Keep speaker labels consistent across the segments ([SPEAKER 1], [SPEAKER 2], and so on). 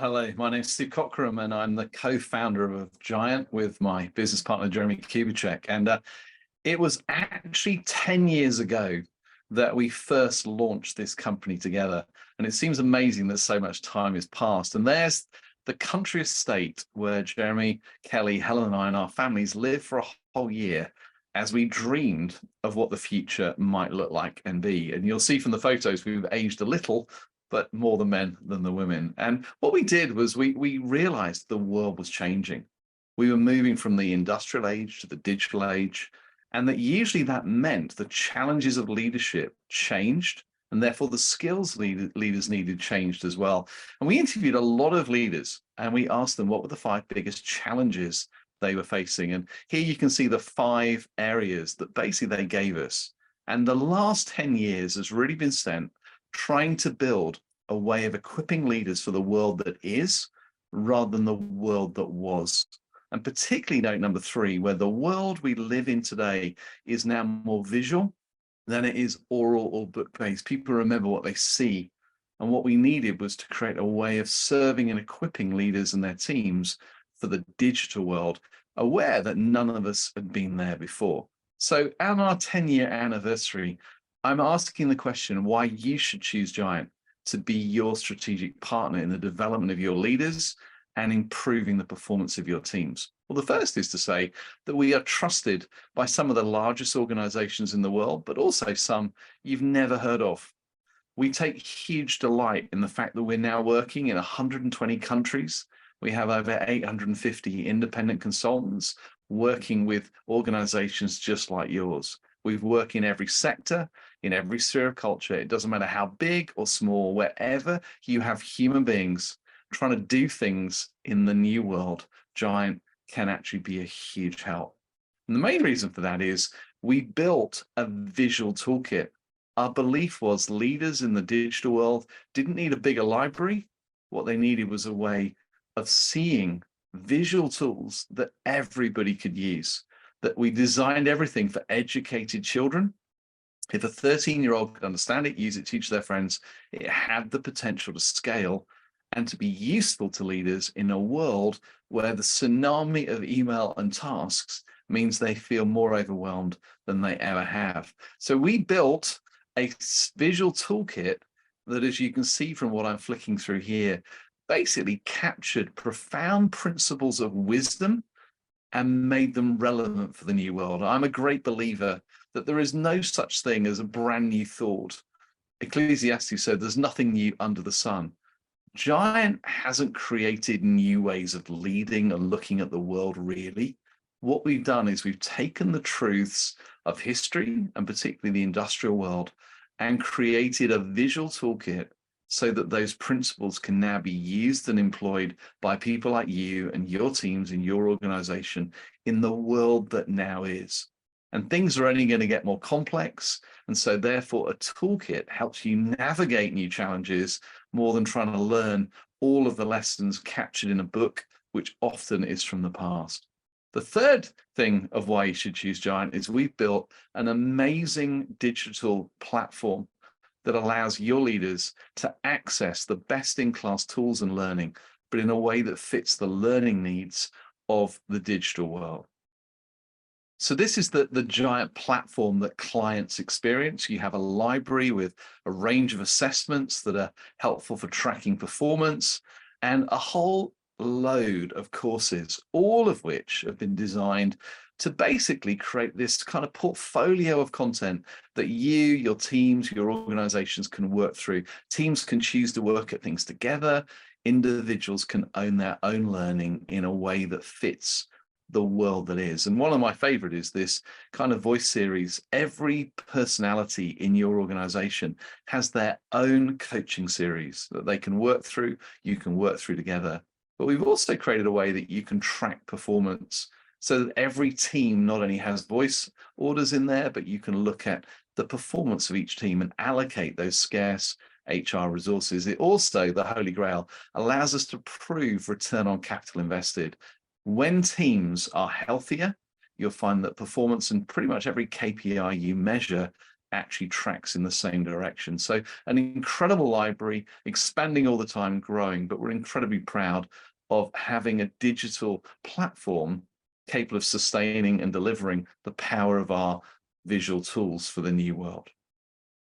[SPEAKER 1] Hello, my name is Steve Cockram, and I'm the co-founder of GiANT with my business partner, Jeremy Kubicek. And it was actually 10 years ago that we first launched this company together. And it seems amazing that so much time has passed. And there's the country estate where Jeremy, Kelly, Helen, and I and our families lived for a whole year as we dreamed of what the future might look like and be. And you'll see from the photos, we've aged a little, but more the men than the women. And what we did was we realized the world was changing. We were moving from the industrial age to the digital age, and that usually that meant the challenges of leadership changed, and therefore the skills leaders needed changed as well. And we interviewed a lot of leaders, and we asked them what were the 5 biggest challenges they were facing. And here you can see the 5 areas that basically they gave us. And the last 10 years has really been spent trying to build a way of equipping leaders for the world that is rather than the world that was. And particularly note number 3, where the world we live in today is now more visual than it is oral or book-based. People remember what they see. And what we needed was to create a way of serving and equipping leaders and their teams for the digital world, aware that none of us had been there before. So on our 10-year anniversary, I'm asking the question why you should choose GiANT to be your strategic partner in the development of your leaders and improving the performance of your teams. Well, the first is to say that we are trusted by some of the largest organizations in the world, but also some you've never heard of. We take huge delight in the fact that we're now working in 120 countries. We have over 850 independent consultants working with organizations just like yours. We work in every sector, in every sphere of culture. It doesn't matter how big or small, wherever you have human beings trying to do things in the new world, GiANT can actually be a huge help. And the main reason for that is we built a visual toolkit. Our belief was leaders in the digital world didn't need a bigger library. What they needed was a way of seeing visual tools that everybody could use. That we designed everything for educated children. If a 13-year-old could understand it, use it, teach their friends, it had the potential to scale and to be useful to leaders in a world where the tsunami of email and tasks means they feel more overwhelmed than they ever have. So we built a visual toolkit that, as you can see from what I'm flicking through here, basically captured profound principles of wisdom and made them relevant for the new world. I'm a great believer that there is no such thing as a brand new thought. Ecclesiastes said there's nothing new under the sun. GiANT hasn't created new ways of leading and looking at the world, really. What we've done is we've taken the truths of history, and particularly the industrial world, and created a visual toolkit so that those principles can now be used and employed by people like you and your teams in your organization in the world that now is. And things are only going to get more complex. And so therefore a toolkit helps you navigate new challenges more than trying to learn all of the lessons captured in a book, which often is from the past. The third thing of why you should choose GiANT is we've built an amazing digital platform that allows your leaders to access the best-in-class tools and learning, but in a way that fits the learning needs of the digital world. So this is the GiANT platform that clients experience. You have a library with a range of assessments that are helpful for tracking performance and a whole load of courses, all of which have been designed to basically create this kind of portfolio of content that you, your teams, your organizations can work through. Teams can choose to work at things together. Individuals can own their own learning in a way that fits the world that is. And one of my favorite is this kind of voice series. Every personality in your organization has their own coaching series that they can work through, you can work through together. But we've also created a way that you can track performance so that every team not only has voice orders in there, but you can look at the performance of each team and allocate those scarce HR resources. It also, the Holy Grail, allows us to prove return on capital invested. When teams are healthier, you'll find that performance in pretty much every KPI you measure actually tracks in the same direction. So an incredible library, expanding all the time, growing, but we're incredibly proud of having a digital platform capable of sustaining and delivering the power of our visual tools for the new world.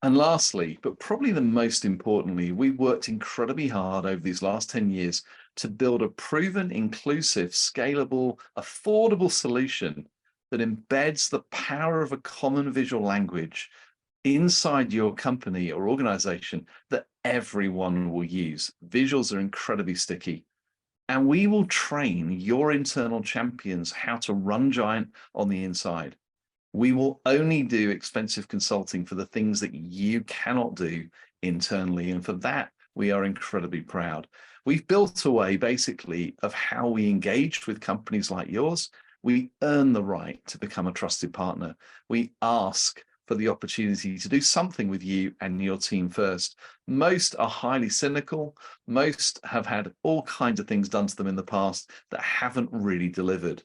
[SPEAKER 1] And lastly, but probably the most importantly, we've worked incredibly hard over these last 10 years to build a proven, inclusive, scalable, affordable solution that embeds the power of a common visual language inside your company or organization that everyone will use. Visuals are incredibly sticky. And we will train your internal champions how to run GiANT on the inside. We will only do expensive consulting for the things that you cannot do internally. And for that, we are incredibly proud. We've built a way basically of how we engage with companies like yours. We earn the right to become a trusted partner. We ask for the opportunity to do something with you and your team first. Most are highly cynical. Most have had all kinds of things done to them in the past that haven't really delivered.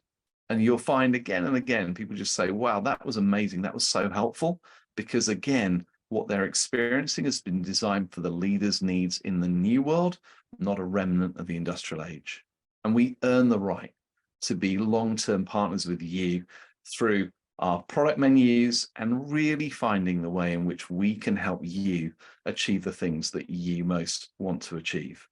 [SPEAKER 1] And you'll find again and again, people just say, wow, that was amazing. That was so helpful. Because again, what they're experiencing has been designed for the leaders' needs in the new world, not a remnant of the industrial age. And we earn the right to be long-term partners with you through our product menus and really finding the way in which we can help you achieve the things that you most want to achieve.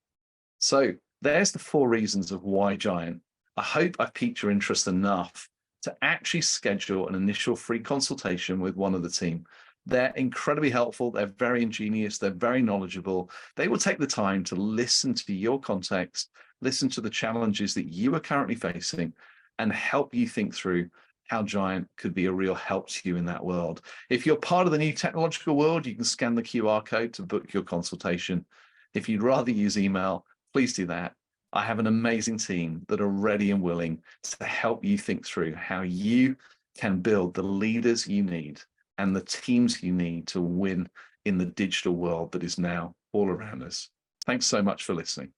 [SPEAKER 1] So there's the 4 reasons of why GiANT. I hope I've piqued your interest enough to actually schedule an initial free consultation with one of the team. They're incredibly helpful. They're very ingenious. They're very knowledgeable. They will take the time to listen to your context, listen to the challenges that you are currently facing, and help you think through how GiANT could be a real help to you in that world. If you're part of the new technological world, you can scan the QR code to book your consultation. If you'd rather use email, please do that. I have an amazing team that are ready and willing to help you think through how you can build the leaders you need and the teams you need to win in the digital world that is now all around us. Thanks so much for listening.